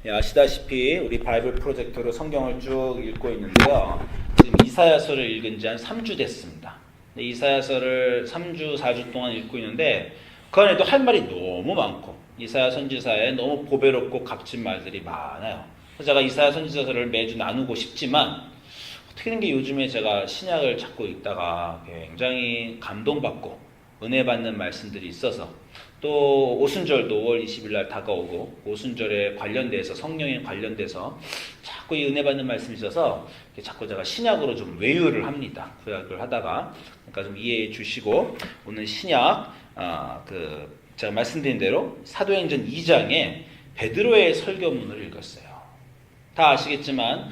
아시다시피 우리 바이블 프로젝트로 성경을 쭉 읽고 있는데요. 지금 이사야서를 읽은 지 한 3주 됐습니다. 이사야서를 3주, 4주 동안 읽고 있는데 그 안에도 할 말이 너무 많고 이사야 선지자의 너무 보배롭고 값진 말들이 많아요. 그래서 제가 이사야 선지자서를 매주 나누고 싶지만 어떻게 된 게 요즘에 제가 신약을 자꾸 읽다가 굉장히 감동받고 은혜 받는 말씀들이 있어서 또 오순절도 5월 20일 날 다가오고 오순절에 관련돼서 성령에 관련돼서 자꾸 이 은혜 받는 말씀이 있어서 자꾸 제가 신약으로 좀 외유를 합니다. 구약을 하다가 그러니까 좀 이해해 주시고 오늘 신약 제가 말씀드린 대로 사도행전 2장에 베드로의 설교문을 읽었어요. 다 아시겠지만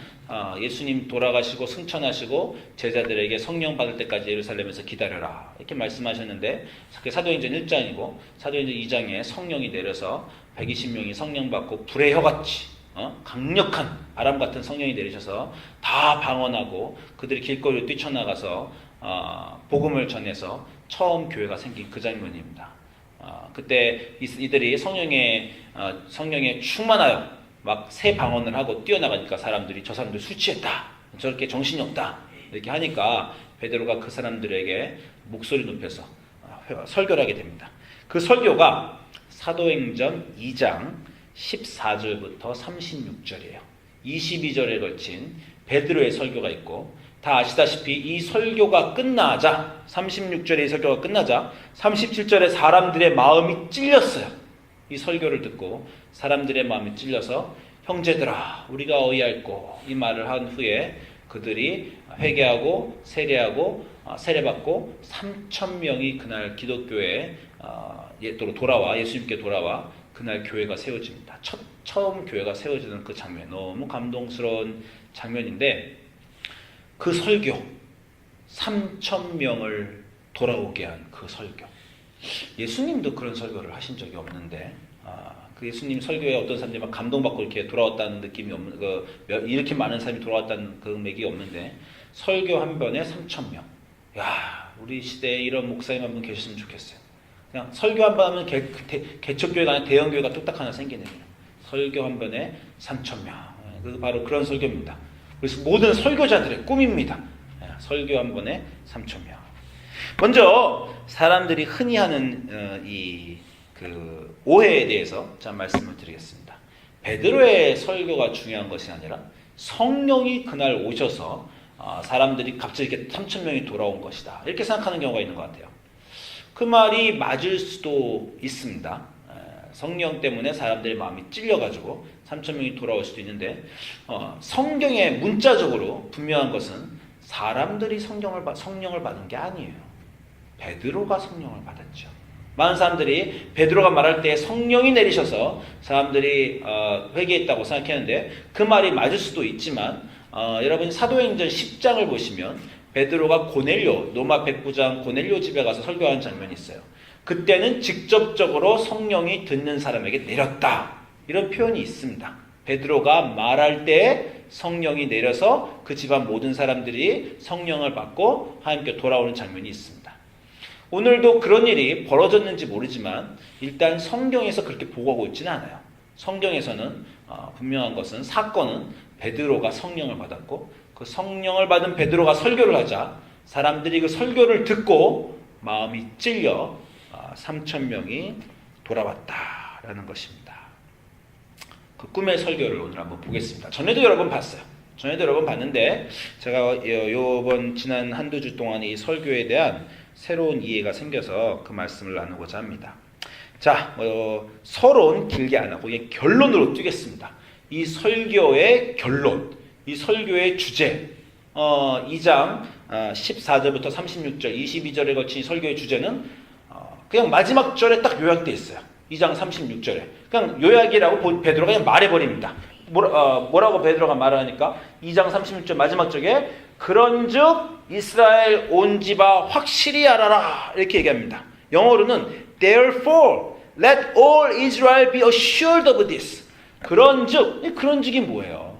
예수님 돌아가시고 승천하시고 제자들에게 성령 받을 때까지 예루살렘에서 기다려라 이렇게 말씀하셨는데 사도행전 1장이고 사도행전 2장에 성령이 내려서 120명이 성령 받고 불의 혀같이 강력한 바람 같은 성령이 내리셔서 다 방언하고 그들이 길거리로 뛰쳐나가서 복음을 전해서 처음 교회가 생긴 그 장면입니다. 그때 이들이 성령에 충만하여 막 새 방언을 하고 뛰어나가니까 사람들이 저 사람들 술 취했다, 저렇게 정신이 없다 이렇게 하니까 베드로가 그 사람들에게 목소리 높여서 설교를 하게 됩니다. 그 설교가 사도행전 2장 14절부터 36절이에요. 22절에 걸친 베드로의 설교가 있고 다 아시다시피 이 설교가 끝나자 36절의 설교가 끝나자 37절에 사람들의 마음이 찔렸어요. 이 설교를 듣고 사람들의 마음이 찔려서 형제들아 우리가 어이할꼬 이 말을 한 후에 그들이 회개하고 세례하고 세례받고 3,000명이 그날 기독교에 돌아와 예수님께 돌아와 그날 교회가 세워집니다. 처음 교회가 세워지는 그 장면 너무 감동스러운 장면인데 그 설교 3,000명을 돌아오게 한 그 설교 예수님도 그런 설교를 하신 적이 없는데 그 예수님 설교에 어떤 사람들이 막 감동받고 이렇게 돌아왔다는 느낌이 없는 이렇게 많은 사람이 돌아왔다는 그 맥이 없는데 설교 한 번에 3,000명. 야 우리 시대에 이런 목사님 한 분 계셨으면 좋겠어요. 그냥 설교 한 번 하면 개척교회가 아니라 대형교회가 뚝딱 하나 생기는 거예요. 설교 한 번에 3,000명. 바로 그런 설교입니다. 그래서 모든 설교자들의 꿈입니다. 설교 한 번에 3,000명. 먼저 사람들이 흔히 하는 오해에 대해서 자 말씀을 드리겠습니다. 베드로의 설교가 중요한 것이 아니라 성령이 그날 오셔서 사람들이 갑자기 이렇게 3,000명이 돌아온 것이다 이렇게 생각하는 경우가 있는 것 같아요. 그 말이 맞을 수도 있습니다. 성령 때문에 사람들의 마음이 찔려가지고 3,000명이 돌아올 수도 있는데 성경에 문자적으로 분명한 것은 사람들이 성령을 받은 게 아니에요. 베드로가 성령을 받았죠. 많은 사람들이 베드로가 말할 때 성령이 내리셔서 사람들이 회개했다고 생각했는데 그 말이 맞을 수도 있지만 여러분 사도행전 10장을 보시면 베드로가 로마 백부장 고넬료 집에 가서 설교하는 장면이 있어요. 그때는 직접적으로 성령이 듣는 사람에게 내렸다 이런 표현이 있습니다. 베드로가 말할 때 성령이 내려서 그 집안 모든 사람들이 성령을 받고 하나님께 돌아오는 장면이 있습니다. 오늘도 그런 일이 벌어졌는지 모르지만 일단 성경에서 그렇게 보고하고 있지는 않아요. 성경에서는 분명한 것은 사건은 베드로가 성령을 받았고 그 성령을 받은 베드로가 설교를 하자 사람들이 그 설교를 듣고 마음이 찔려 3,000명이 돌아왔다라는 것입니다. 그 꿈의 설교를 오늘 한번 보겠습니다. 전에도 여러 번 봤어요. 전에도 여러 번 봤는데 제가 지난 한두 주 동안 이 설교에 대한 새로운 이해가 생겨서 그 말씀을 나누고자 합니다. 자, 서론 길게 안 하고 결론으로 뛰겠습니다. 이 설교의 결론, 이 설교의 주제, 2장 14절부터 36절, 22절에 거친 설교의 주제는 그냥 마지막 절에 딱 요약되어 있어요. 2장 36절에. 그냥 요약이라고 베드로가 그냥 말해버립니다. 뭐라고 베드로가 말하니까 2장 36절 마지막 절에 그런즉 이스라엘 온 집아 확실히 알아라 이렇게 얘기합니다. 영어로는 Therefore let all Israel be assured of this. 그런즉이 뭐예요?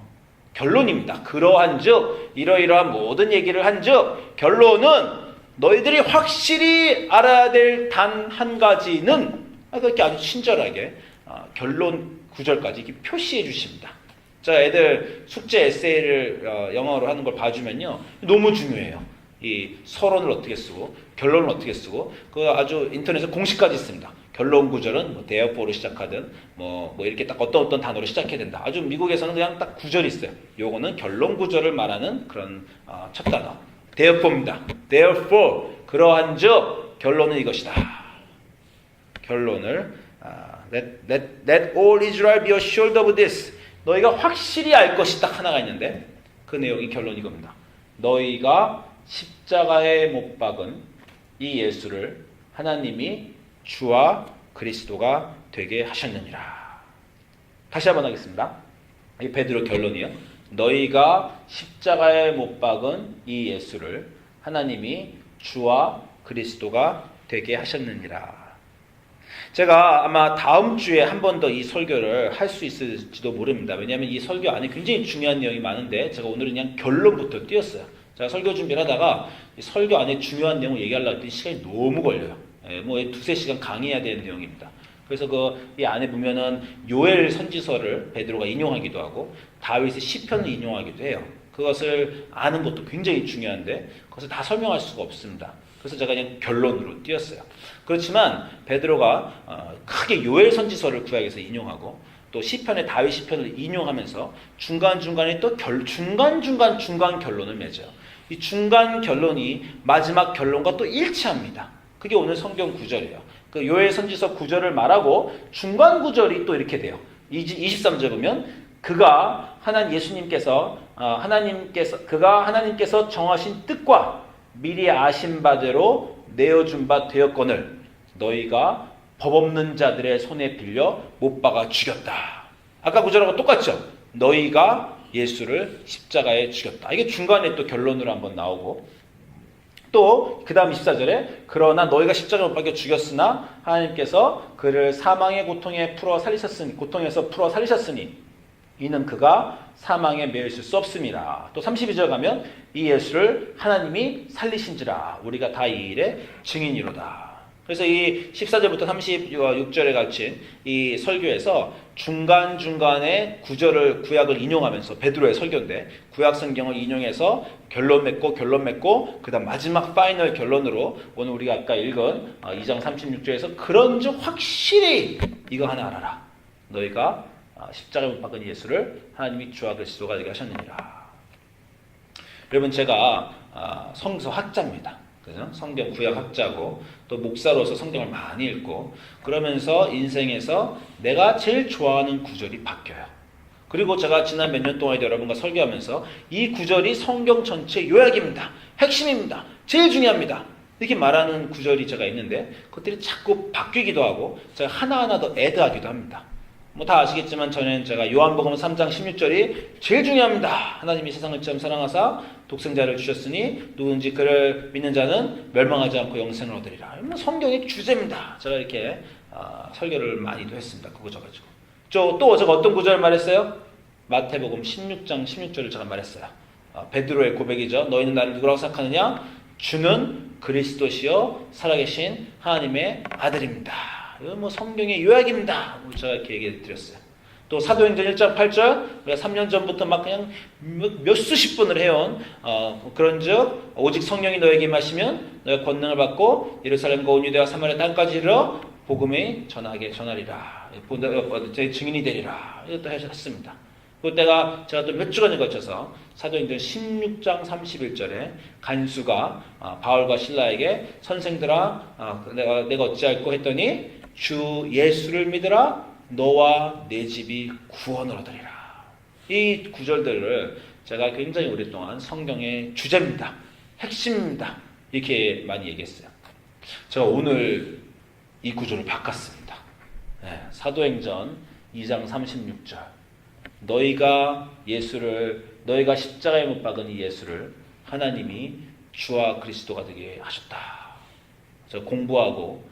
결론입니다. 그러한즉 이러이러한 모든 얘기를 한즉 결론은 너희들이 확실히 알아야 될 단 한 가지는 그렇게 아주 친절하게 결론 구절까지 이렇게 표시해 주십니다. 자, 애들 숙제 에세이를 영어로 하는 걸 봐주면요, 너무 중요해요. 이 서론을 어떻게 쓰고 결론을 어떻게 쓰고 그 아주 인터넷에 공식까지 있습니다. 결론 구절은 뭐 therefore로 시작하든 뭐 이렇게 딱 어떤 단어로 시작해야 된다. 아주 미국에서는 그냥 딱 구절이 있어요. 요거는 결론 구절을 말하는 그런 첫 단어 therefore입니다. therefore 그러한즉 결론은 이것이다. 결론을 let all Israel be assured of this. 너희가 확실히 알 것이 딱 하나가 있는데 그 내용이 결론이 이겁니다. 너희가 십자가에 못 박은 이 예수를 하나님이 주와 그리스도가 되게 하셨느니라. 다시 한번 하겠습니다. 이 베드로 결론이요. 너희가 십자가에 못 박은 이 예수를 하나님이 주와 그리스도가 되게 하셨느니라. 제가 아마 다음 주에 한 번 더 이 설교를 할 수 있을지도 모릅니다. 왜냐하면 이 설교 안에 굉장히 중요한 내용이 많은데 제가 오늘은 그냥 결론부터 띄웠어요. 제가 설교 준비를 하다가 설교 안에 중요한 내용을 얘기하려고 했더니 시간이 너무 걸려요. 뭐 두세 시간 강의해야 되는 내용입니다. 그래서 이 안에 보면은 요엘 선지서를 베드로가 인용하기도 하고 다윗의 시편을 인용하기도 해요. 그것을 아는 것도 굉장히 중요한데 그것을 다 설명할 수가 없습니다. 그래서 제가 그냥 결론으로 띄었어요. 그렇지만 베드로가 크게 요엘 선지서를 구약에서 인용하고 또 시편의 다윗 시편을 인용하면서 중간중간에 또 중간 결론을 맺어요. 이 중간 결론이 마지막 결론과 또 일치합니다. 그게 오늘 성경 구절이에요. 그 요엘 선지서 구절을 말하고 중간 구절이 또 이렇게 돼요. 23절 보면 그가 예수님께서 그가 하나님께서 정하신 뜻과 미리 아신 바대로 내어준 바 되었거늘 너희가 법 없는 자들의 손에 빌려 못 박아 죽였다. 아까 구절하고 똑같죠? 너희가 예수를 십자가에 죽였다. 이게 중간에 또 결론으로 한번 나오고 또 그 다음 24절에 그러나 너희가 십자가에 못 박여 죽였으나 하나님께서 그를 사망의 고통에서 풀어 살리셨으니 이는 그가 사망에 매여 있을 수 없음이라. 또 32절 가면 이 예수를 하나님이 살리신지라 우리가 다 이 일의 증인이로다. 그래서 이 14절부터 36절에 갇힌 이 설교에서 중간중간에 구약을 인용하면서 베드로의 설교인데 구약 성경을 인용해서 결론 맺고 그 다음 마지막 파이널 결론으로 오늘 우리가 아까 읽은 2장 36절에서 그런즉 확실히 이거 하나 알아라. 너희가 십자가에 못 박은 예수를 하나님이 주와 그리스도가 되게 하셨느니라. 여러분 제가 성서학자입니다. 그죠? 성경 구약학자고 또 목사로서 성경을 많이 읽고 그러면서 인생에서 내가 제일 좋아하는 구절이 바뀌어요. 그리고 제가 지난 몇 년 동안 여러분과 설교하면서 이 구절이 성경 전체 요약입니다. 핵심입니다. 제일 중요합니다. 이렇게 말하는 구절이 제가 있는데 그것들이 자꾸 바뀌기도 하고 제가 하나하나 더 애드하기도 합니다. 뭐 다 아시겠지만 제가 요한복음 3장 16절이 제일 중요합니다. 하나님이 세상을 처음 사랑하사 독생자를 주셨으니 누구든지 그를 믿는 자는 멸망하지 않고 영생을 얻으리라. 뭐 성경의 주제입니다. 제가 이렇게 설교를 많이도 했습니다. 그거 적어가지고. 또 제가 어떤 구절을 말했어요? 마태복음 16장 16절을 제가 말했어요. 베드로의 고백이죠. 너희는 나를 누구라고 생각하느냐? 주는 그리스도시요 살아계신 하나님의 아들입니다. 이건 뭐 성경의 요약입니다. 제가 이렇게 얘기해 드렸어요. 또 사도행전 1장 8절 우리가 3년 전부터 막 그냥 몇 수십 번을 해온 그런즉 오직 성령이 너에게 임하시면 너희가 권능을 받고 예루살렘과 온 유대와 사마리아 땅까지 이르러 복음을 전하리라. 제 증인이 되리라. 이것도 했습니다. 그때가 제가 또 몇 주간에 거쳐서 사도행전 16장 31절에 간수가 바울과 실라에게 선생들아 내가 어찌할꼬 했더니 주 예수를 믿으라 너와 내 집이 구원을 얻으리라. 이 구절들을 제가 굉장히 오랫동안 성경의 주제입니다. 핵심입니다. 이렇게 많이 얘기했어요. 제가 오늘 이 구절을 바꿨습니다. 사도행전 2장 36절 너희가 십자가에 못 박은 이 예수를 하나님이 주와 그리스도가 되게 하셨다. 제가 공부하고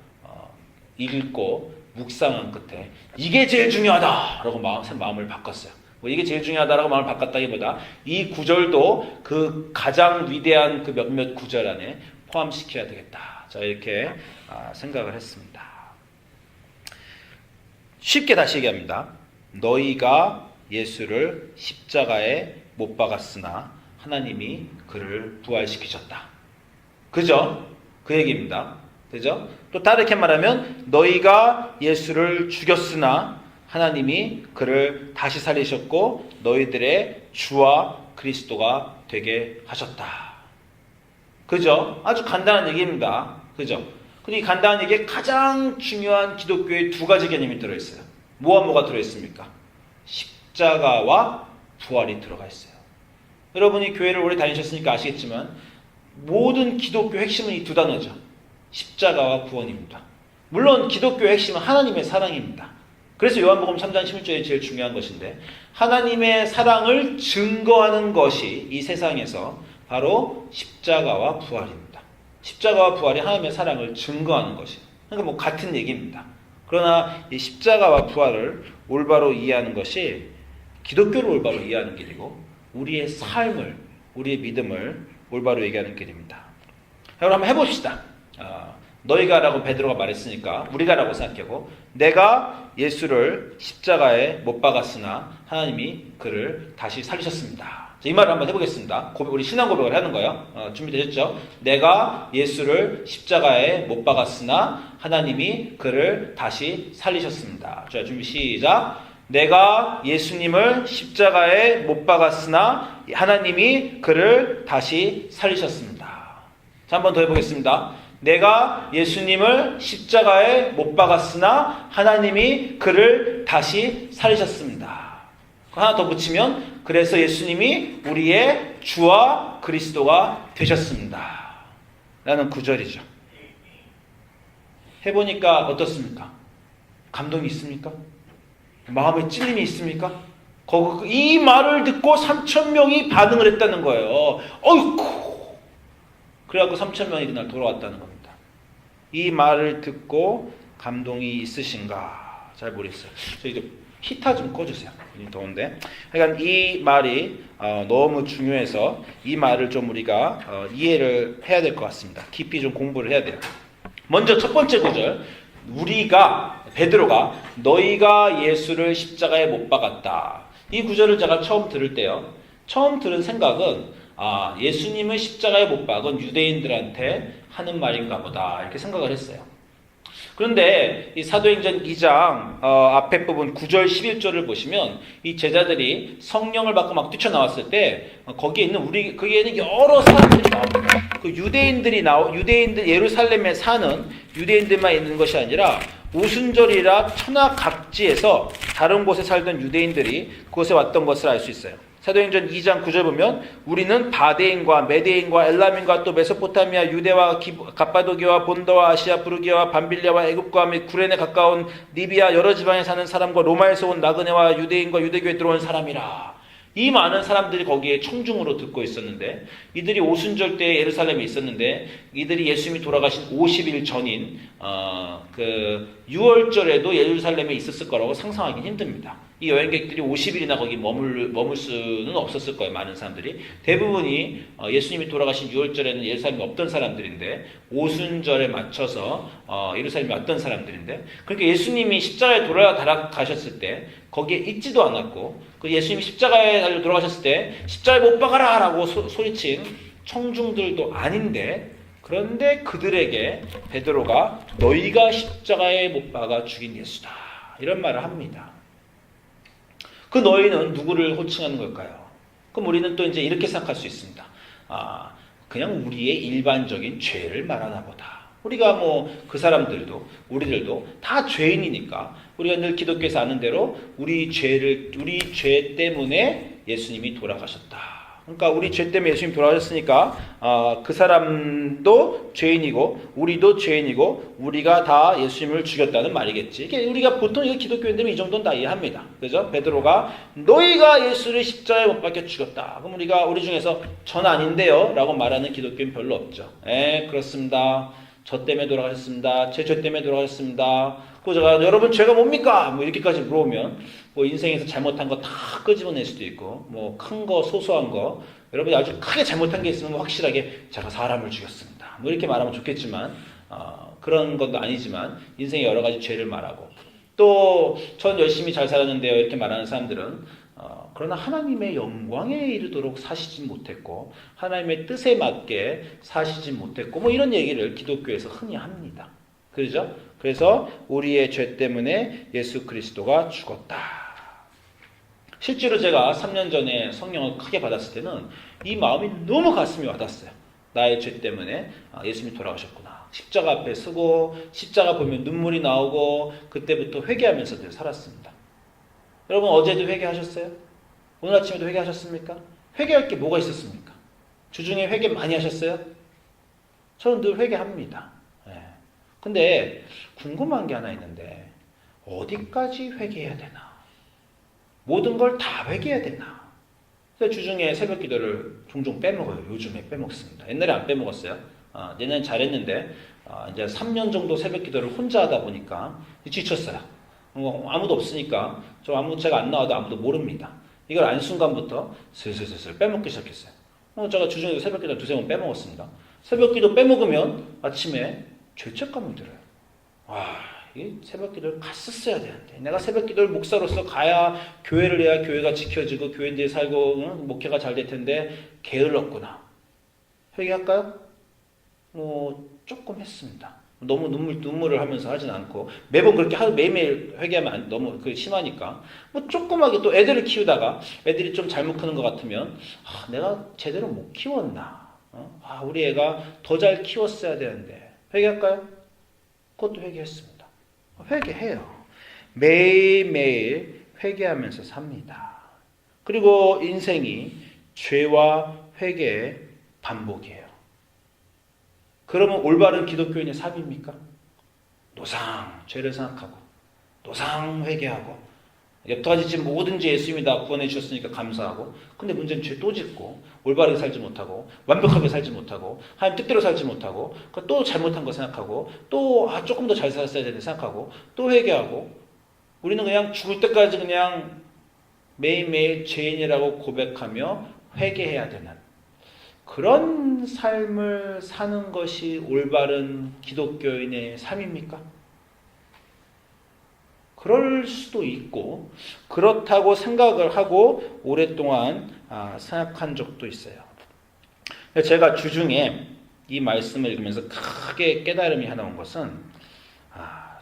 읽고 묵상한 끝에 이게 제일 중요하다라고 마음을 바꿨어요. 뭐 이게 제일 중요하다라고 마음을 바꿨다기보다 이 구절도 그 가장 위대한 그 몇몇 구절 안에 포함시켜야 되겠다. 자 이렇게 생각을 했습니다. 쉽게 다시 얘기합니다. 너희가 예수를 십자가에 못 박았으나 하나님이 그를 부활시키셨다. 그죠? 그 얘기입니다. 그죠? 또 다르게 말하면 너희가 예수를 죽였으나 하나님이 그를 다시 살리셨고 너희들의 주와 그리스도가 되게 하셨다. 그죠? 아주 간단한 얘기입니다. 그죠? 근데 이 간단한 얘기에 가장 중요한 기독교의 두 가지 개념이 들어있어요. 뭐가 들어있습니까? 십자가와 부활이 들어가 있어요. 여러분이 교회를 오래 다니셨으니까 아시겠지만 모든 기독교 핵심은 이 두 단어죠. 십자가와 구원입니다. 물론 기독교의 핵심은 하나님의 사랑입니다. 그래서 요한복음 3장 11절이 제일 중요한 것인데 하나님의 사랑을 증거하는 것이 이 세상에서 바로 십자가와 부활입니다. 십자가와 부활이 하나님의 사랑을 증거하는 것이에요. 그러니까 뭐 같은 얘기입니다. 그러나 이 십자가와 부활을 올바로 이해하는 것이 기독교를 올바로 이해하는 길이고 우리의 삶을, 우리의 믿음을 올바로 얘기하는 길입니다. 여러분 한번 해봅시다. 너희가라고 베드로가 말했으니까 우리가라고 생각하고 내가 예수를 십자가에 못 박았으나 하나님이 그를 다시 살리셨습니다. 이 말을 한번 해보겠습니다. 우리 신앙 고백을 하는 거예요. 준비되셨죠? 내가 예수를 십자가에 못 박았으나 하나님이 그를 다시 살리셨습니다. 자, 준비 시작. 내가 예수님을 십자가에 못 박았으나 하나님이 그를 다시 살리셨습니다. 자, 한 번 더 해보겠습니다. 내가 예수님을 십자가에 못 박았으나 하나님이 그를 다시 살리셨습니다. 하나 더 붙이면 그래서 예수님이 우리의 주와 그리스도가 되셨습니다. 라는 구절이죠. 해보니까 어떻습니까? 감동이 있습니까? 마음에 찔림이 있습니까? 이 말을 듣고 3,000명이 반응을 했다는 거예요. 어이쿠! 그래갖고 3,000명이 그날 돌아왔다는 겁니다. 이 말을 듣고 감동이 있으신가? 잘 모르겠어요. 저희 좀 히터 좀 꺼주세요. 더운데. 그러니까 이 말이 너무 중요해서 이 말을 좀 우리가 이해를 해야 될 것 같습니다. 깊이 좀 공부를 해야 돼요. 먼저 첫 번째 구절. 베드로가 너희가 예수를 십자가에 못 박았다. 이 구절을 제가 처음 들을 때요. 처음 들은 생각은 예수님을 십자가에 못 박은 유대인들한테 하는 말인가 보다 이렇게 생각을 했어요. 그런데 이 사도행전 2장 앞에 부분 9절 11절을 보시면 이 제자들이 성령을 받고 막 뛰쳐나왔을 때 거기에 있는 거기에는 여러 사람들이 나옵니다. 그 유대인들 예루살렘에 사는 유대인들만 있는 것이 아니라 오순절이라 천하 각지에서 다른 곳에 살던 유대인들이 그곳에 왔던 것을 알 수 있어요. 사도행전 2장 9절 보면 우리는 바데인과 메데인과 엘람인과 또 메소포타미아 유대와 갑바도기와 본도와 아시아 부르기아와 밤빌리아와 애굽과 및 구레네 가까운 리비아 여러 지방에 사는 사람과 로마에서 온 나그네와 유대인과 유대교에 들어온 사람이라. 이 많은 사람들이 거기에 청중으로 듣고 있었는데 이들이 오순절 때 예루살렘에 있었는데 이들이 예수님이 돌아가신 50일 전인 그 6월절에도 예루살렘에 있었을 거라고 상상하기 힘듭니다. 이 여행객들이 50일이나 거기 머물 수는 없었을 거예요. 많은 사람들이. 대부분이 예수님이 돌아가신 6월절에는 예루살렘에 없던 사람들인데 오순절에 맞춰서 예루살렘에 왔던 사람들인데 그러니까 예수님이 십자가에 돌아가셨을 때 거기에 있지도 않았고 그 예수님이 십자가에 달려 돌아가셨을 때 십자가에 못 박아라 라고 소리친 청중들도 아닌데 그런데 그들에게 베드로가 너희가 십자가에 못 박아 죽인 예수다 이런 말을 합니다. 그 너희는 누구를 호칭하는 걸까요? 그럼 우리는 또 이제 이렇게 생각할 수 있습니다. 그냥 우리의 일반적인 죄를 말하나 보다. 우리가 뭐 그 사람들도 우리들도 다 죄인이니까 우리가 늘 기독교에서 아는 대로 우리 죄 때문에 예수님이 돌아가셨다. 그러니까 우리 죄 때문에 예수님이 돌아가셨으니까 그 사람도 죄인이고 우리도 죄인이고 우리가 다 예수님을 죽였다는 말이겠지. 우리가 보통 이거 기독교인들은 이 정도는 다 이해합니다. 그죠? 베드로가 너희가 예수를 십자가에 못 박혀 죽였다. 그럼 우리 중에서 전 아닌데요 라고 말하는 기독교인 별로 없죠. 그렇습니다. 저 때문에 돌아가셨습니다. 제 죄 때문에 돌아가셨습니다. 그 제가 여러분 죄가 뭡니까? 뭐 이렇게까지 물어보면 뭐 인생에서 잘못한 거 다 끄집어낼 수도 있고 뭐 큰 거 소소한 거 여러분이 아주 크게 잘못한 게 있으면 확실하게 제가 사람을 죽였습니다. 뭐 이렇게 말하면 좋겠지만 그런 것도 아니지만 인생의 여러 가지 죄를 말하고 또 전 열심히 잘 살았는데요 이렇게 말하는 사람들은 그러나 하나님의 영광에 이르도록 사시지 못했고 하나님의 뜻에 맞게 사시지 못했고 뭐 이런 얘기를 기독교에서 흔히 합니다. 그렇죠? 그래서 우리의 죄 때문에 예수 그리스도가 죽었다. 실제로 제가 3년 전에 성령을 크게 받았을 때는 이 마음이 너무 가슴이 와닿았어요. 나의 죄 때문에 예수님이 돌아가셨구나. 십자가 앞에 서고 십자가 보면 눈물이 나오고 그때부터 회개하면서 늘 살았습니다. 여러분 어제도 회개하셨어요? 오늘 아침에도 회개하셨습니까? 회개할 게 뭐가 있었습니까? 주중에 회개 많이 하셨어요? 저는 늘 회개합니다. 근데 궁금한 게 하나 있는데 어디까지 회개해야 되나? 모든 걸 다 회개해야 되나? 주중에 새벽 기도를 종종 빼먹어요. 요즘에 빼먹습니다. 옛날에 안 빼먹었어요. 내년 잘했는데 이제 3년 정도 새벽 기도를 혼자 하다 보니까 지쳤어요. 아무도 없으니까 제가 안 나와도 아무도 모릅니다. 이걸 안 순간부터 슬슬 빼먹기 시작했어요. 제가 주중에도 새벽 기도 두세 번 빼먹었습니다. 새벽 기도 빼먹으면 아침에 죄책감이 들어요. 이 새벽 기도를 갔었어야 되는데 내가 새벽 기도를 목사로서 가야 교회를 해야 교회가 지켜지고 교회인들이 살고 목회가 잘 될 텐데 게을렀구나. 회개할까요? 조금 했습니다. 너무 눈물을 하면서 하진 않고 매번 그렇게 매일매일 회개하면 너무 심하니까 조그맣게 또 애들을 키우다가 애들이 좀 잘못 크는 것 같으면 내가 제대로 못 키웠나? 우리 애가 더 잘 키웠어야 되는데 회개할까요? 그것도 회개했습니다. 회개해요. 매일매일 회개하면서 삽니다. 그리고 인생이 죄와 회개의 반복이에요. 그러면 올바른 기독교인의 삶입니까? 노상 죄를 생각하고 노상 회개하고 여태까지 지금 뭐든지 예수님이 다 구원해 주셨으니까 감사하고 근데 문제는 죄 또 짓고 올바르게 살지 못하고 완벽하게 살지 못하고 하나님 뜻대로 살지 못하고 또 잘못한 거 생각하고 또 조금 더 잘 살았어야 되는데 생각하고 또 회개하고 우리는 그냥 죽을 때까지 그냥 매일매일 죄인이라고 고백하며 회개해야 되는 그런 삶을 사는 것이 올바른 기독교인의 삶입니까? 그럴 수도 있고 그렇다고 생각을 하고 오랫동안 생각한 적도 있어요. 제가 주중에 이 말씀을 읽으면서 크게 깨달음이 하나 온 것은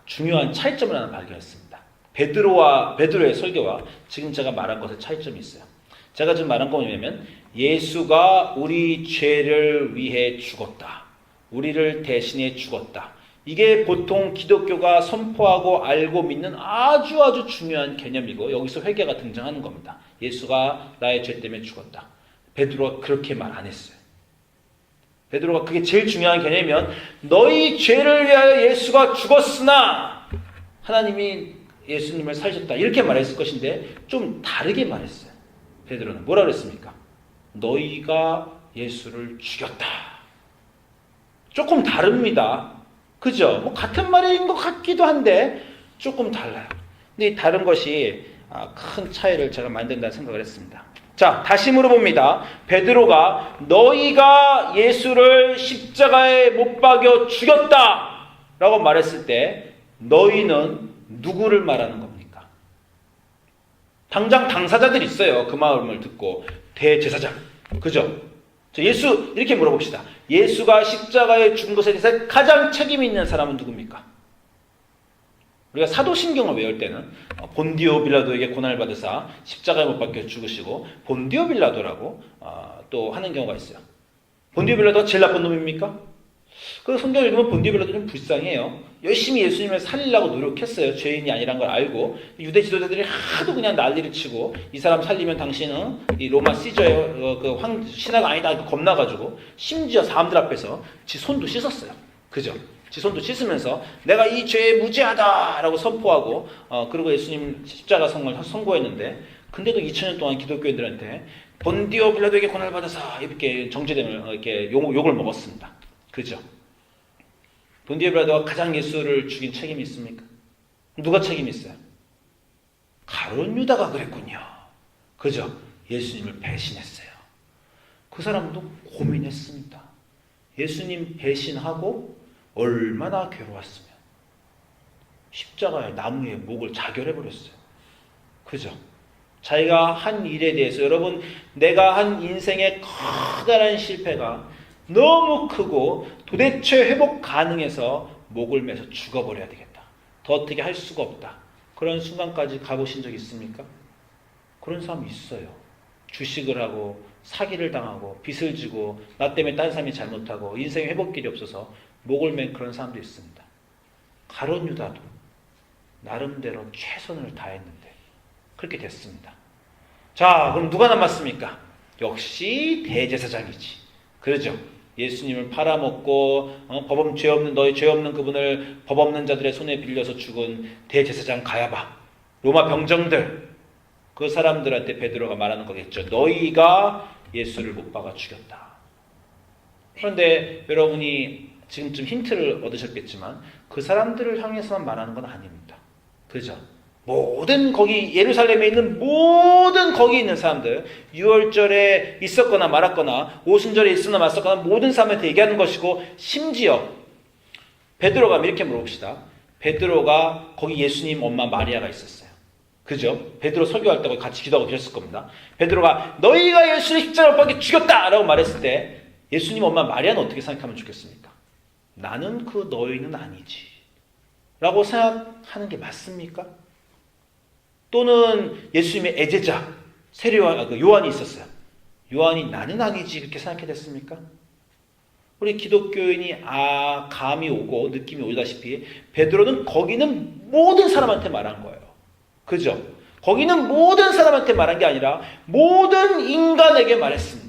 중요한 차이점을 하나 발견했습니다. 베드로의 설교와 지금 제가 말한 것의 차이점이 있어요. 제가 지금 말한 건 뭐냐면 예수가 우리 죄를 위해 죽었다. 우리를 대신해 죽었다. 이게 보통 기독교가 선포하고 알고 믿는 아주 중요한 개념이고 여기서 회개가 등장하는 겁니다. 예수가 나의 죄 때문에 죽었다. 베드로가 그렇게 말 안 했어요. 베드로가 그게 제일 중요한 개념이면 너희 죄를 위하여 예수가 죽었으나 하나님이 예수님을 살렸다. 이렇게 말했을 것인데 좀 다르게 말했어요. 베드로는 뭐라 그랬습니까? 너희가 예수를 죽였다. 조금 다릅니다. 그죠? 같은 말인 것 같기도 한데 조금 달라요. 근데 이 다른 것이 큰 차이를 제가 만든다는 생각을 했습니다. 자, 다시 물어봅니다. 베드로가 너희가 예수를 십자가에 못 박여 죽였다 라고 말했을 때 너희는 누구를 말하는 겁니까? 당장 당사자들이 있어요. 그 마음을 듣고 대제사장. 그죠? 예수 이렇게 물어봅시다. 예수가 십자가에 죽은 것에 대해서 가장 책임 있는 사람은 누굽니까? 우리가 사도신경을 외울 때는 본디오 빌라도에게 고난을 받으사 십자가에 못 박혀 죽으시고 본디오 빌라도라고 또 하는 경우가 있어요. 본디오 빌라도가 제일 나쁜 놈입니까? 그 성경을 읽으면 본디오 빌라도 좀 불쌍해요. 열심히 예수님을 살리려고 노력했어요. 죄인이 아니란 걸 알고 유대 지도자들이 하도 그냥 난리를 치고 이 사람 살리면 당신은 이 로마 시저의 신하가 아니다 겁나가지고 심지어 사람들 앞에서 지 손도 씻었어요. 그죠? 지 손도 씻으면서 내가 이 죄에 무죄하다라고 선포하고 그리고 예수님 십자가 성을 선고했는데 근데도 2000년 동안 기독교인들한테 본디오 빌라도에게 고난을 받아서 이렇게 정죄됨을 이렇게 욕을 먹었습니다. 그죠? 본디오 빌라도가 가장 예수를 죽인 책임이 있습니까? 누가 책임이 있어요? 가룟 유다가 그랬군요. 그죠? 예수님을 배신했어요. 그 사람도 고민했습니다. 예수님 배신하고 얼마나 괴로웠으면 십자가의 나무에 목을 자결해 버렸어요. 그죠? 자기가 한 일에 대해서 여러분 내가 한 인생의 커다란 실패가 너무 크고 도대체 회복 가능해서 목을 매서 죽어버려야 되겠다. 더 어떻게 할 수가 없다. 그런 순간까지 가보신 적 있습니까? 그런 사람이 있어요. 주식을 하고 사기를 당하고 빚을 지고 나 때문에 다른 사람이 잘못하고 인생의 회복길이 없어서 목을 맨 그런 사람도 있습니다. 가룟 유다도 나름대로 최선을 다했는데 그렇게 됐습니다. 자, 그럼 누가 남았습니까? 역시 대제사장이지. 그러죠. 예수님을 팔아먹고 법 죄 없는 너희 죄 없는 그분을 법 없는 자들의 손에 빌려서 죽은 대제사장 가야바, 로마 병정들, 그 사람들한테 베드로가 말하는 거겠죠. 너희가 예수를 못 박아 죽였다. 그런데 여러분이 지금쯤 힌트를 얻으셨겠지만 그 사람들을 향해서만 말하는 건 아닙니다. 그죠? 모든 거기 예루살렘에 있는 모든 거기 있는 사람들, 유월절에 있었거나 말았거나 오순절에 있었거나 말았거나 모든 사람한테 얘기하는 것이고, 심지어 베드로가 이렇게 물어봅시다. 베드로가 거기 예수님 엄마 마리아가 있었어요. 그죠? 베드로 설교할 때 같이 기도하고 계셨을 겁니다. 베드로가 너희가 예수를 십자가에 못 박게 죽였다라고 말했을 때 예수님 엄마 마리아는 어떻게 생각하면 좋겠습니까? 나는 그 너희는 아니지 라고 생각하는 게 맞습니까? 또는 예수님의 애제자 요한이 있었어요. 요한이 나는 아니지 그렇게 생각했습니까? 우리 기독교인이 감이 오고 느낌이 오다시피 베드로는 거기는 모든 사람한테 말한 거예요. 그죠? 거기는 모든 사람한테 말한 게 아니라 모든 인간에게 말했습니다.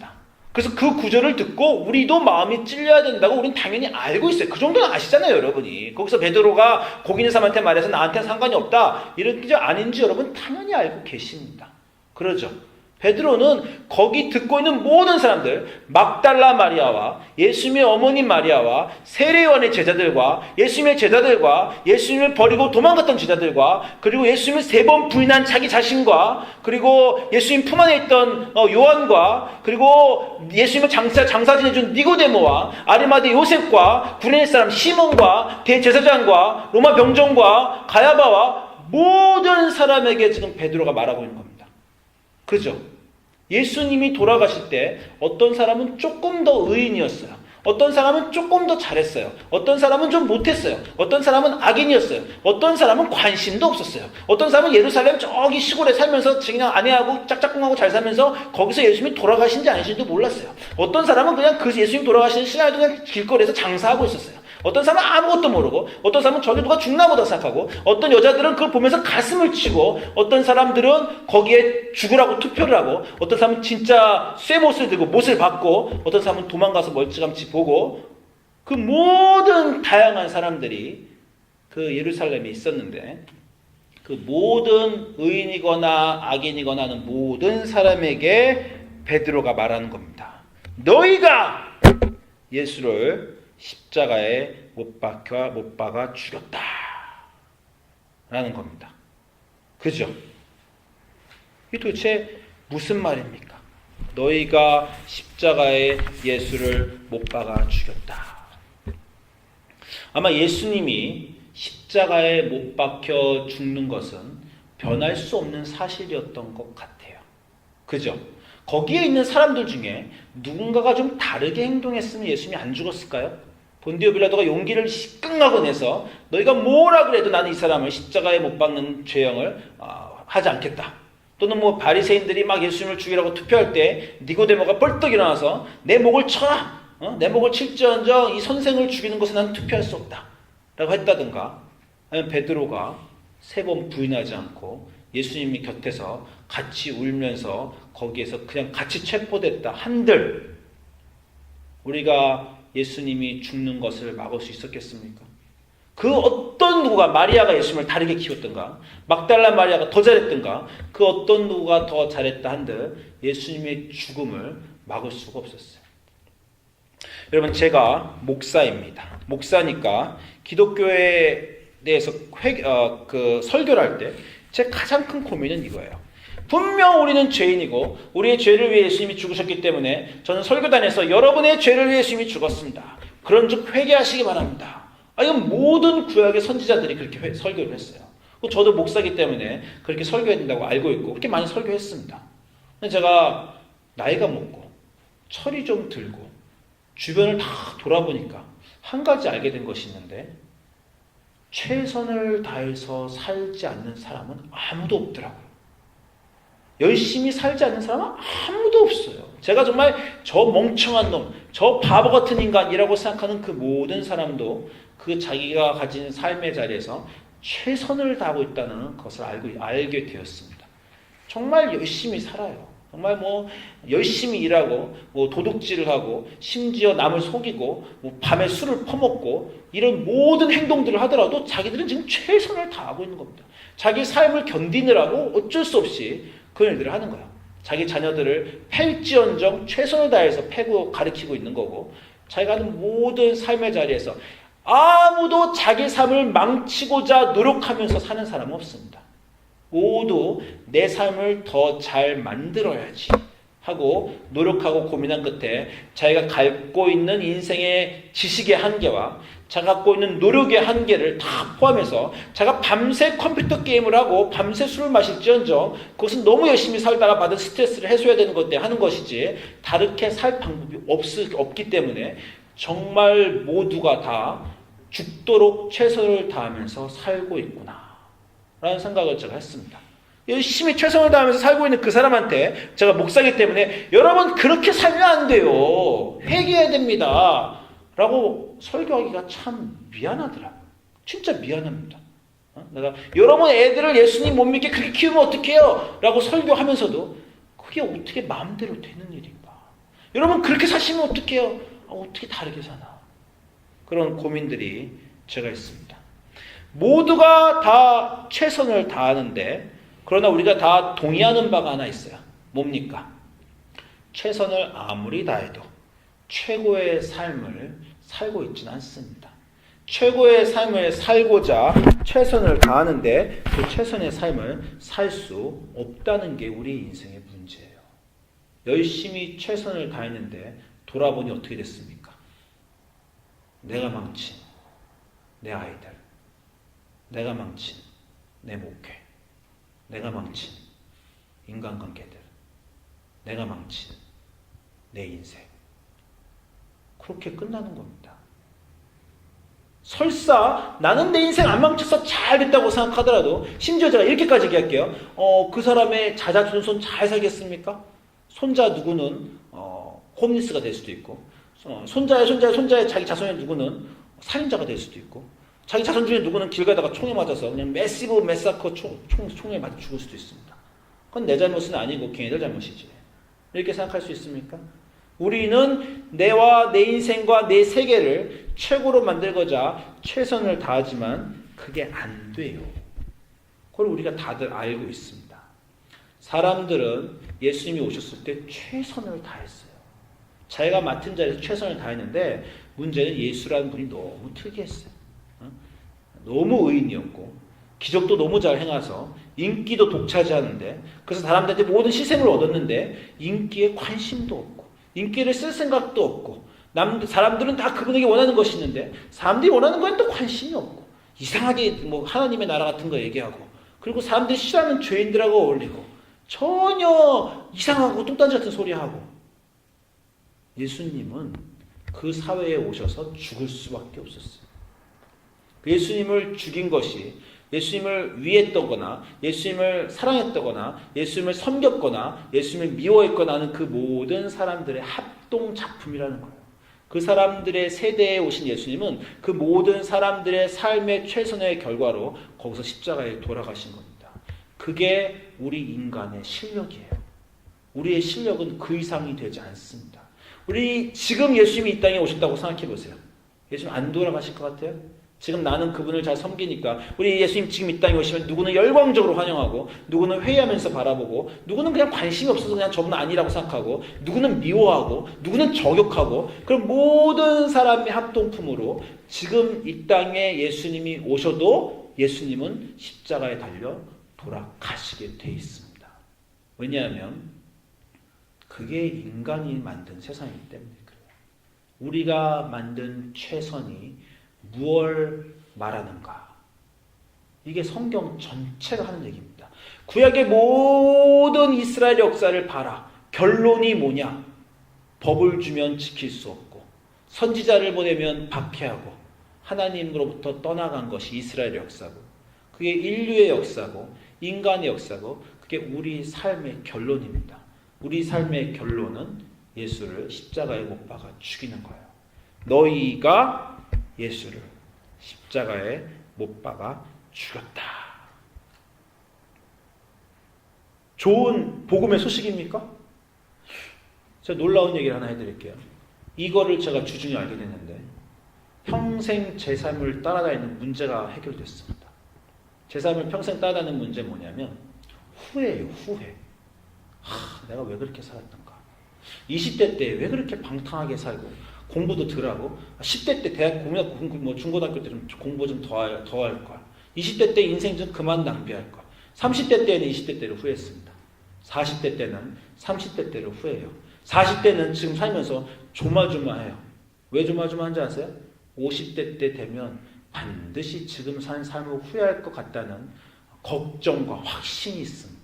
그래서 그 구절을 듣고 우리도 마음이 찔려야 된다고 우리는 당연히 알고 있어요. 그 정도는 아시잖아요, 여러분이. 거기서 베드로가 거기 있는 사람한테 말해서 나한테는 상관이 없다, 이런 게 아닌지 여러분 당연히 알고 계십니다. 그러죠? 베드로는 거기 듣고 있는 모든 사람들, 막달라 마리아와 예수님의 어머니 마리아와 세례요한의 제자들과 예수님의 제자들과 예수님을 버리고 도망갔던 제자들과 그리고 예수님을 3번 부인한 자기 자신과 그리고 예수님 품 안에 있던 요한과 그리고 예수님을 장사 지내준 니고데모와 아리마대 요셉과 구레네 사람 시몬과 대제사장과 로마 병정과 가야바와 모든 사람에게 지금 베드로가 말하고 있는 겁니다. 그죠? 예수님이 돌아가실 때 어떤 사람은 조금 더 의인이었어요. 어떤 사람은 조금 더 잘했어요. 어떤 사람은 좀 못했어요. 어떤 사람은 악인이었어요. 어떤 사람은 관심도 없었어요. 어떤 사람은 예루살렘 저기 시골에 살면서 그냥 아내하고 짝짝꿍하고 잘 살면서 거기서 예수님이 돌아가신지 아니신지도 몰랐어요. 어떤 사람은 그냥 그 예수님 돌아가시는 시간에도 그냥 길거리에서 장사하고 있었어요. 어떤 사람은 아무것도 모르고, 어떤 사람은 저기 누가 죽나 보다 생각하고, 어떤 여자들은 그걸 보면서 가슴을 치고, 어떤 사람들은 거기에 죽으라고 투표를 하고, 어떤 사람은 진짜 쇠못을 들고 못을 받고, 어떤 사람은 도망가서 멀찌감치 보고, 그 모든 다양한 사람들이 그 예루살렘에 있었는데, 그 모든 의인이거나 악인이거나 하는 모든 사람에게 베드로가 말하는 겁니다. 너희가 예수를 십자가에 못 박아 죽였다 라는 겁니다. 그죠? 이게 도대체 무슨 말입니까? 너희가 십자가에 예수를 못 박아 죽였다. 아마 예수님이 십자가에 못 박혀 죽는 것은 변할 수 없는 사실이었던 것 같아요. 그죠? 거기에 있는 사람들 중에 누군가가 좀 다르게 행동했으면 예수님이 안 죽었을까요? 본디오 빌라도가 용기를 시끈하고 내서 너희가 뭐라 그래도 나는 이 사람을 십자가에 못 박는 죄형을 하지 않겠다. 또는 바리새인들이 막 예수님을 죽이라고 투표할 때 니고데모가 벌떡 일어나서 내 목을 쳐라. 내 목을 칠지언정 이 선생을 죽이는 것에 난 투표할 수 없다. 라고 했다든가, 아니면 베드로가 3번 부인하지 않고 예수님이 곁에서 같이 울면서 거기에서 그냥 같이 체포됐다 한들 우리가 예수님이 죽는 것을 막을 수 있었겠습니까? 그 어떤 누구가, 마리아가 예수님을 다르게 키웠던가, 막달라 마리아가 더 잘했던가, 그 어떤 누구가 더 잘했다 한들 예수님의 죽음을 막을 수가 없었어요. 여러분, 제가 목사입니다. 목사니까 기독교에 대해서 설교를 할 때 제 가장 큰 고민은 이거예요. 분명 우리는 죄인이고 우리의 죄를 위해 예수님이 죽으셨기 때문에 저는 설교단에서 여러분의 죄를 위해 예수님이 죽었습니다. 그런즉 회개하시기 바랍니다. 이건 모든 구약의 선지자들이 그렇게 설교를 했어요. 저도 목사기 때문에 그렇게 설교해야 된다고 알고 있고 그렇게 많이 설교했습니다. 근데 제가 나이가 먹고 철이 좀 들고 주변을 다 돌아보니까 한 가지 알게 된 것이 있는데 최선을 다해서 살지 않는 사람은 아무도 없더라고요. 열심히 살지 않는 사람은 아무도 없어요. 제가 정말 저 멍청한 놈, 저 바보 같은 인간이라고 생각하는 그 모든 사람도 그 자기가 가진 삶의 자리에서 최선을 다하고 있다는 것을 알게 되었습니다. 정말 열심히 살아요. 정말 열심히 일하고 도둑질을 하고 심지어 남을 속이고 밤에 술을 퍼먹고 이런 모든 행동들을 하더라도 자기들은 지금 최선을 다하고 있는 겁니다. 자기 삶을 견디느라고 어쩔 수 없이 그런 일들을 하는 거예요. 자기 자녀들을 팰지언정 최선을 다해서 패고 가르치고 있는 거고 자기가 하는 모든 삶의 자리에서 아무도 자기 삶을 망치고자 노력하면서 사는 사람은 없습니다. 모두 내 삶을 더 잘 만들어야지 하고 노력하고 고민한 끝에 자기가 갖고 있는 인생의 지식의 한계와 자기가 갖고 있는 노력의 한계를 다 포함해서 자기가 밤새 컴퓨터 게임을 하고 밤새 술을 마실지언정 그것은 너무 열심히 살다가 받은 스트레스를 해소해야 되는 것 때문에 하는 것이지 다르게 살 방법이 없기 때문에 정말 모두가 다 죽도록 최선을 다하면서 살고 있구나 라는 생각을 제가 했습니다. 열심히 최선을 다하면서 살고 있는 그 사람한테 제가 목사기 때문에 여러분 그렇게 살면 안 돼요. 회개해야 됩니다. 라고 설교하기가 참 미안하더라고요. 진짜 미안합니다. 내가 여러분 애들을 예수님 못 믿게 그렇게 키우면 어떡해요? 라고 설교하면서도 그게 어떻게 마음대로 되는 일인가? 여러분 그렇게 사시면 어떡해요? 어떻게 다르게 사나? 그런 고민들이 제가 있습니다. 모두가 다 최선을 다하는데 그러나 우리가 다 동의하는 바가 하나 있어요. 뭡니까? 최선을 아무리 다해도 최고의 삶을 살고 있지는 않습니다. 최고의 삶을 살고자 최선을 다하는데 그 최선의 삶을 살 수 없다는 게 우리 인생의 문제예요. 열심히 최선을 다했는데 돌아보니 어떻게 됐습니까? 내가 망친 내 아이들, 내가 망친 내 목회, 내가 망친 인간관계들, 내가 망친 내 인생. 그렇게 끝나는 겁니다. 설사 나는 내 인생 안 망쳐서 잘 됐다고 생각하더라도 심지어 제가 이렇게까지 얘기할게요. 그 사람의 자자손손 잘 살겠습니까? 손자 누구는 홈리스가 될 수도 있고 손자의 자기 자손의 누구는 살인자가 될 수도 있고 자기 자손 중에 누구는 길 가다가 총에 맞아서 그냥 매시브 매사커 총에 맞아 죽을 수도 있습니다. 그건 내 잘못은 아니고 걔네들 잘못이지. 이렇게 생각할 수 있습니까? 우리는 내와 내 인생과 내 세계를 최고로 만들고자 최선을 다하지만 그게 안 돼요. 그걸 우리가 다들 알고 있습니다. 사람들은 예수님이 오셨을 때 최선을 다했어요. 자기가 맡은 자리에서 최선을 다했는데 문제는 예수라는 분이 너무 특이했어요. 너무 의인이었고 기적도 너무 잘 행해서 인기도 독차지하는데 그래서 사람들한테 모든 시샘을 얻었는데 인기에 관심도 없고 인기를 쓸 생각도 없고 사람들은 다 그분에게 원하는 것이 있는데 사람들이 원하는 거에 또 관심이 없고 이상하게 하나님의 나라 같은 거 얘기하고 그리고 사람들이 싫어하는 죄인들하고 어울리고 전혀 이상하고 뚱딴지 같은 소리하고 예수님은 그 사회에 오셔서 죽을 수밖에 없었어요. 예수님을 죽인 것이 예수님을 위했다거나 예수님을 사랑했다거나 예수님을 섬겼거나 예수님을 미워했거나 하는 그 모든 사람들의 합동 작품이라는 거예요. 그 사람들의 세대에 오신 예수님은 그 모든 사람들의 삶의 최선의 결과로 거기서 십자가에 돌아가신 겁니다. 그게 우리 인간의 실력이에요. 우리의 실력은 그 이상이 되지 않습니다. 우리 지금 예수님이 이 땅에 오셨다고 생각해 보세요. 예수님 안 돌아가실 것 같아요? 지금 나는 그분을 잘 섬기니까 우리 예수님 지금 이 땅에 오시면 누구는 열광적으로 환영하고 누구는 회의하면서 바라보고 누구는 그냥 관심이 없어서 그냥 저분은 아니라고 생각하고 누구는 미워하고 누구는 저격하고 그런 모든 사람의 합동품으로 지금 이 땅에 예수님이 오셔도 예수님은 십자가에 달려 돌아가시게 돼 있습니다. 왜냐하면 그게 인간이 만든 세상이기 때문에 그래요. 우리가 만든 최선이 무얼 말하는가? 이게 성경 전체가 하는 얘기입니다. 구약의 모든 이스라엘 역사를 봐라. 결론이 뭐냐? 법을 주면 지킬 수 없고 선지자를 보내면 박해하고 하나님으로부터 떠나간 것이 이스라엘 역사고, 그게 인류의 역사고 인간의 역사고, 그게 우리 삶의 결론입니다. 우리 삶의 결론은 예수를 십자가에 못 박아 죽이는 거예요. 너희가 예수를 십자가에 못 박아 죽였다. 좋은 복음의 소식입니까? 제가 놀라운 얘기를 하나 해드릴게요. 이거를 제가 주중에 알게 됐는데 평생 제 삶을 따라다니는 문제가 해결됐습니다. 제 삶을 평생 따라다니는 문제 뭐냐면 후회예요. 후회. 내가 왜 그렇게 살았던가. 20대 때 왜 그렇게 방탕하게 살고 공부도 덜 하고, 10대 때 대학 공부, 중고등학교 때 좀 공부 좀 더 할 걸. 20대 때 인생 좀 그만 낭비할 걸. 30대 때는 20대 때를 후회했습니다. 40대 때는 30대 때를 후회해요. 40대는 지금 살면서 조마조마해요. 왜 조마조마한지 아세요? 50대 때 되면 반드시 지금 산 삶을 후회할 것 같다는 걱정과 확신이 있습니다.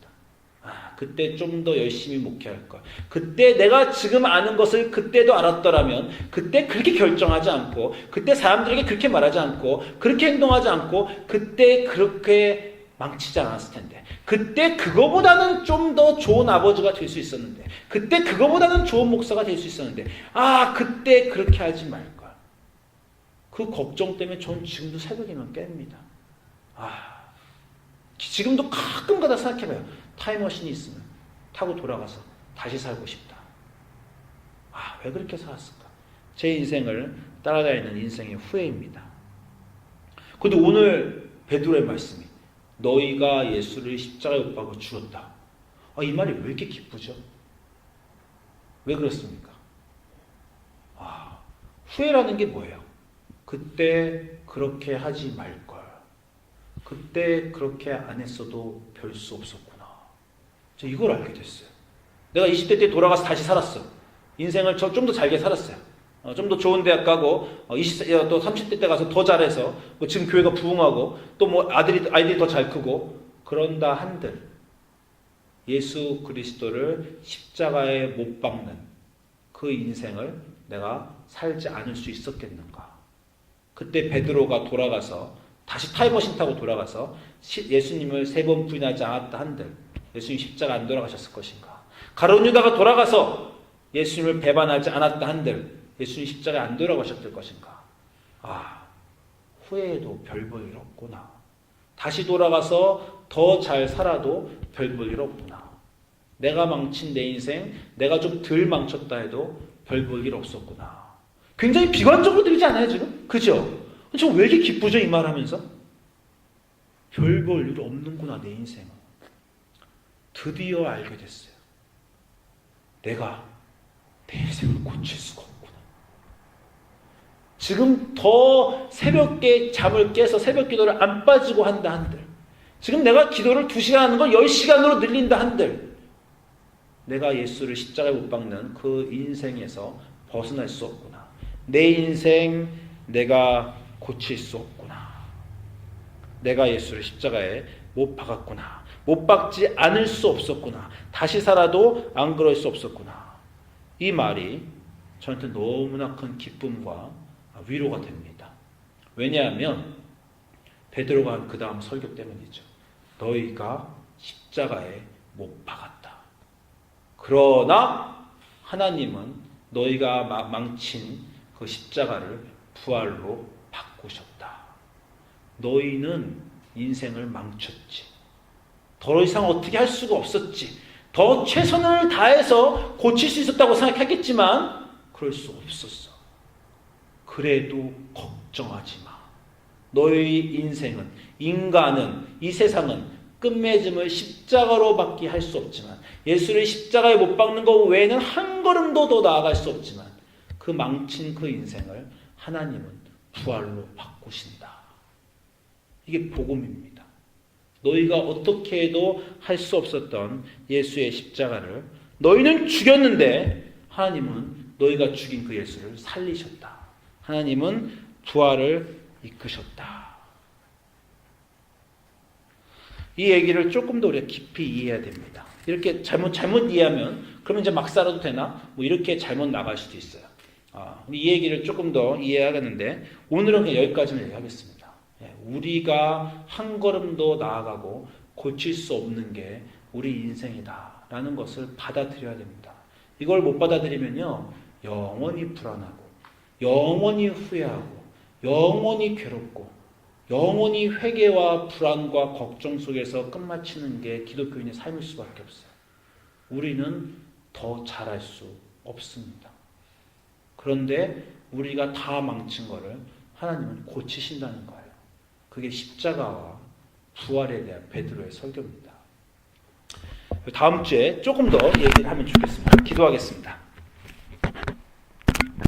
그때 좀 더 열심히 목회할 걸. 그때 내가 지금 아는 것을 그때도 알았더라면, 그때 그렇게 결정하지 않고, 그때 사람들에게 그렇게 말하지 않고, 그렇게 행동하지 않고, 그때 그렇게 망치지 않았을 텐데, 그때 그거보다는 좀 더 좋은 아버지가 될 수 있었는데, 그때 그거보다는 좋은 목사가 될 수 있었는데, 그때 그렇게 하지 말걸. 그 걱정 때문에 전 지금도 새벽이면 깹니다. 지금도 가끔가다 생각해봐요. 타임머신이 있으면 타고 돌아가서 다시 살고 싶다. 왜 그렇게 살았을까? 제 인생을 따라다니는 인생의 후회입니다. 근데 오늘 베드로의 말씀이 너희가 예수를 십자가에 못 박아 죽였다. 이 말이 왜 이렇게 기쁘죠? 왜 그렇습니까? 후회라는 게 뭐예요? 그때 그렇게 하지 말걸. 그때 그렇게 안 했어도 별 수 없었구나. 저 이걸 알게 됐어요. 내가 20대 때 돌아가서 다시 살았어. 인생을 좀 더 잘게 살았어요. 좀 더 좋은 대학 가고, 또 30대 때 가서 더 잘해서, 지금 교회가 부흥하고, 또 아이들이 더 잘 크고, 그런다 한들, 예수 그리스도를 십자가에 못 박는 그 인생을 내가 살지 않을 수 있었겠는가. 그때 베드로가 돌아가서, 다시 타임머신 타고 돌아가서, 예수님을 3번 부인하지 않았다 한들, 예수님 십자가 안 돌아가셨을 것인가. 가룟 유다가 돌아가서 예수님을 배반하지 않았다 한들 예수님 십자가에 안 돌아가셨을 것인가. 후회해도 별 볼 일 없구나. 다시 돌아가서 더 잘 살아도 별 볼 일 없구나. 내가 망친 내 인생, 내가 좀 덜 망쳤다 해도 별 볼 일 없었구나. 굉장히 비관적으로 들리지 않아요 지금? 그죠? 저 왜 이렇게 기쁘죠 이 말 하면서? 별 볼 일 없는구나 내 인생은. 드디어 알게 됐어요. 내가 내 인생을 고칠 수가 없구나. 지금 더 새벽에 잠을 깨서 새벽 기도를 안 빠지고 한다 한들, 지금 내가 기도를 2시간 하는 걸 10시간으로 늘린다 한들, 내가 예수를 십자가에 못 박는 그 인생에서 벗어날 수 없구나. 내 인생 내가 고칠 수 없구나. 내가 예수를 십자가에 못 박았구나. 못 박지 않을 수 없었구나. 다시 살아도 안 그럴 수 없었구나. 이 말이 저한테 너무나 큰 기쁨과 위로가 됩니다. 왜냐하면 베드로가 한 그 다음 설교 때문이죠. 너희가 십자가에 못 박았다. 그러나 하나님은 너희가 망친 그 십자가를 부활로 바꾸셨다. 너희는 인생을 망쳤지. 더 이상 어떻게 할 수가 없었지. 더 최선을 다해서 고칠 수 있었다고 생각했겠지만 그럴 수 없었어. 그래도 걱정하지 마. 너희 인생은, 인간은, 이 세상은 끝맺음을 십자가로 받기 할 수 없지만, 예수를 십자가에 못 박는 것 외에는 한 걸음도 더 나아갈 수 없지만, 그 망친 그 인생을 하나님은 부활로 바꾸신다. 이게 복음입니다. 너희가 어떻게 해도 할 수 없었던 예수의 십자가를 너희는 죽였는데 하나님은 너희가 죽인 그 예수를 살리셨다. 하나님은 부활을 이끄셨다. 이 얘기를 조금 더 우리가 깊이 이해해야 됩니다. 이렇게 잘못 이해하면 그러면 이제 막 살아도 되나? 뭐 이렇게 잘못 나갈 수도 있어요. 이 얘기를 조금 더 이해하겠는데 오늘은 그냥 여기까지만 얘기하겠습니다. 우리가 한 걸음 더 나아가고 고칠 수 없는 게 우리 인생이다라는 것을 받아들여야 됩니다. 이걸 못 받아들이면요 영원히 불안하고 영원히 후회하고 영원히 괴롭고 영원히 회개와 불안과 걱정 속에서 끝마치는 게 기독교인의 삶일 수밖에 없어요. 우리는 더 잘할 수 없습니다. 그런데 우리가 다 망친 거를 하나님은 고치신다는 거예요. 그게 십자가와 부활에 대한 베드로의 설교입니다. 다음 주에 조금 더 얘기를 하면 좋겠습니다. 기도하겠습니다.